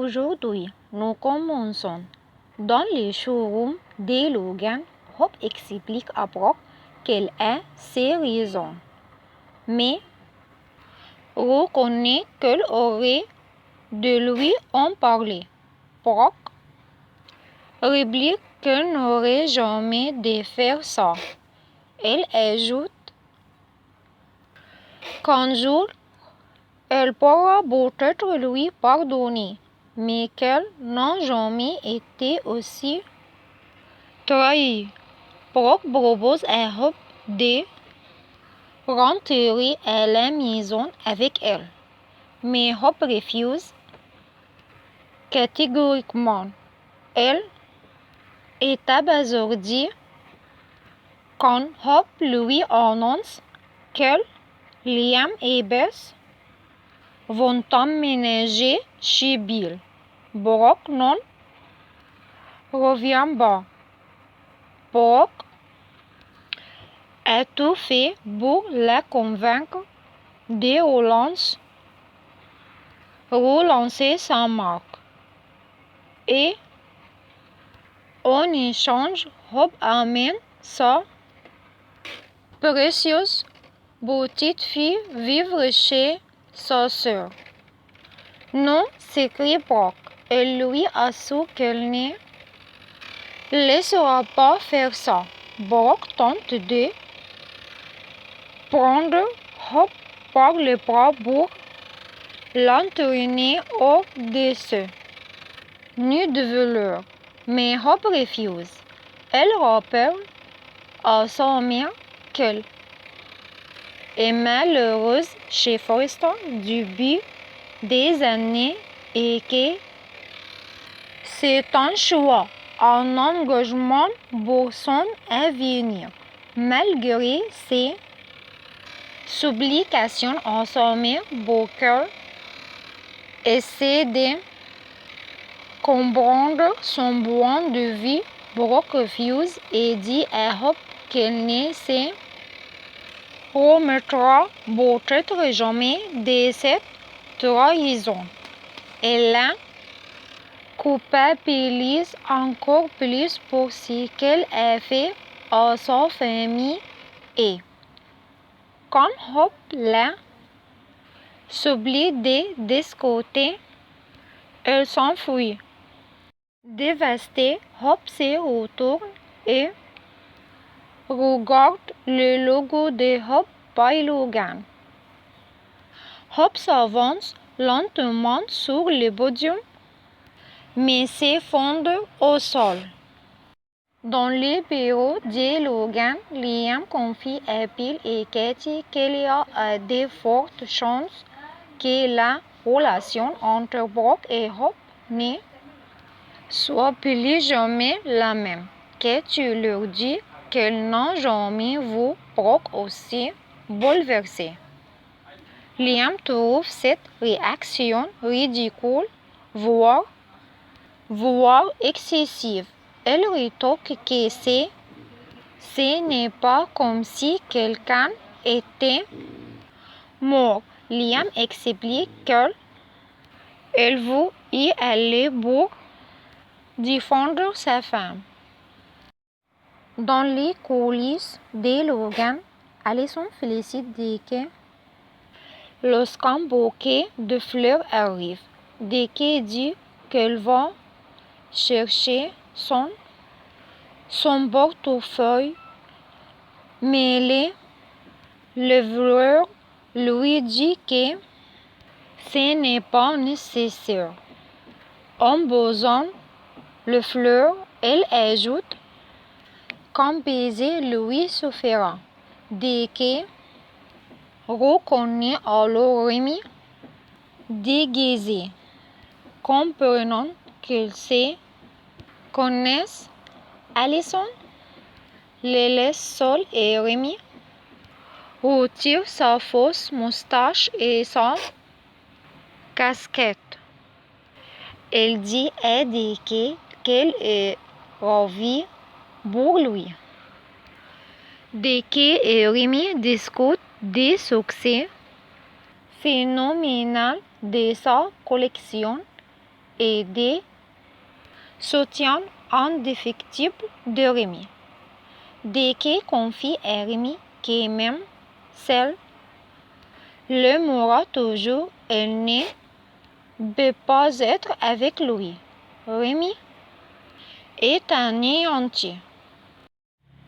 Aujourd'hui, nous commençons. Dans le showroom de Logan, Hope explique à Brock quelle est ses raisons, mais reconnaît qu'elle aurait de lui en parler. Brock réplique qu'elle n'aurait jamais de faire ça. Elle ajoute qu'un jour, elle pourra peut-être lui pardonner, mais qu'elle n'a jamais été aussi trahie. Brock propose à Hope de rentrer à la maison avec elle, mais Hope refuse catégoriquement. Elle est abasourdie quand Hope lui annonce que Liam et Bess vont emménager chez Bill. Brock n'en revient pas. Brock a tout fait pour la convaincre de relancer sa marque. Et en échange, Hope amène sa précieuse petite fille vivre chez sa sœur. Non, s'écrie Brock. Elle lui assure qu'elle ne laissera pas faire ça. Brock tente de prendre Hope par le bras pour l'entraîner au-dessus nu de velours, mais Hope refuse. Elle rappelle à sa mère qu'elle est malheureuse chez Forrester depuis des années et que c'est un choix, un engagement pour son avenir. Malgré ses supplications à sa mère, Booker essaie de comprendre son point de vue. Brock refuse et dit à Hope qu'elle ne se remettra peut-être jamais de cette trahison. Elle la culpabilise encore plus pour ce qu'elle a fait à sa famille et, quand Hope la supplie de discuter, elle s'enfuit. Dévastée, Hope se retourne et regarde le logo de Hope by Logan. Hope s'avance lentement sur le podium, mais s'effondre au sol. Dans le bureau de Logan, Liam confie à Bill et Katie qu'il y a de fortes chances que la relation entre Brock et Hope ne soit plus jamais la même. Katie leur dit qu'elle n'a jamais vu Brock aussi bouleversé. Liam trouve cette réaction ridicule, voire excessive. Elle rétorque que ce n'est pas comme si quelqu'un était mort. Liam explique qu'elle veut y aller pour défendre sa femme. Dans les coulisses de Logan, Allison félicite Deke lorsqu'un bouquet de fleurs arrive. Deke dit qu'elle va chercher son portefeuille, mais le voleur lui dit que ce n'est pas nécessaire. En posant le fleur, elle ajoute qu'un baiser lui suffira. Deke reconnaît alors Rémi déguisé. Comprenant qu'ils se connaissent, Allison les laisse seuls et Rémi retire sa fausse moustache et sa casquette. Elle dit à Deke qu'elle est ravie pour lui. Deke et Rémi discutent des succès phénoménal de sa collection et des soutiens indéfectibles de Rémi. Dès que confie à Rémi que même celle le mourra toujours, elle ne peut pas être avec lui. Rémi est anéanti.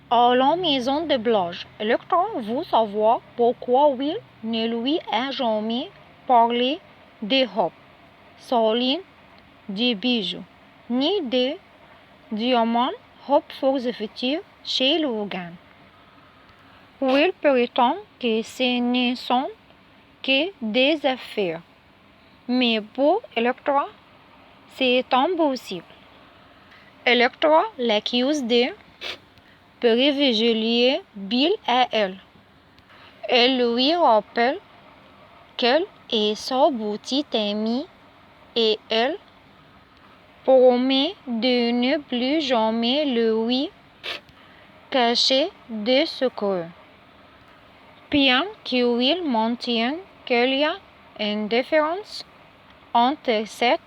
À la maison de Blanche, Electra veut savoir pourquoi Will ne lui a jamais parlé de Hope, Soline, de bijoux, ni de diamants Hope furtifs chez Logan. Will prétend que ce ne sont que des affaires, mais pour Electra, c'est impossible. Electra l'accuse de privilégier Bill à elle. Elle lui rappelle qu'elle est sa petite amie et elle promet de ne plus jamais lui cacher de secrets. Bien que Will maintienne qu'il y a une différence entre cette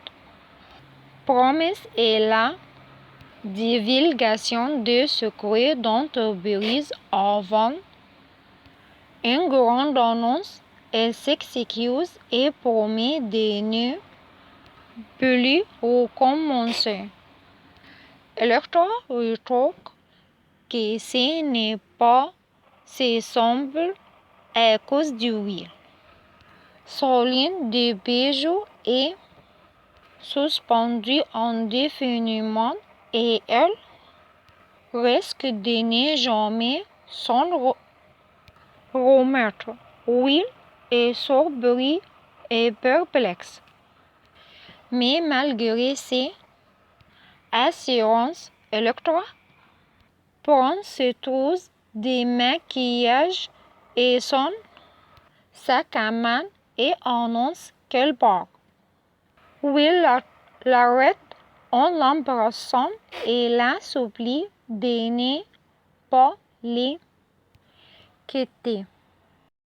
promesse et la divulgation de secrets d'entreprise avant une grande annonce, elle s'excuse et promet de ne plus recommencer. Electra rétorque que ce n'est pas si simple à cause du Will. Soline de bijoux est suspendue indéfiniment et elle risque de ne jamais s'en remettre. Will est surpris et perplexe. Mais malgré ses assurances, Electra prend ses trousses de maquillage et son sac à main et annonce qu'elle part. Will l'arrête en l'embrassant et la supplie de ne pas les quitter.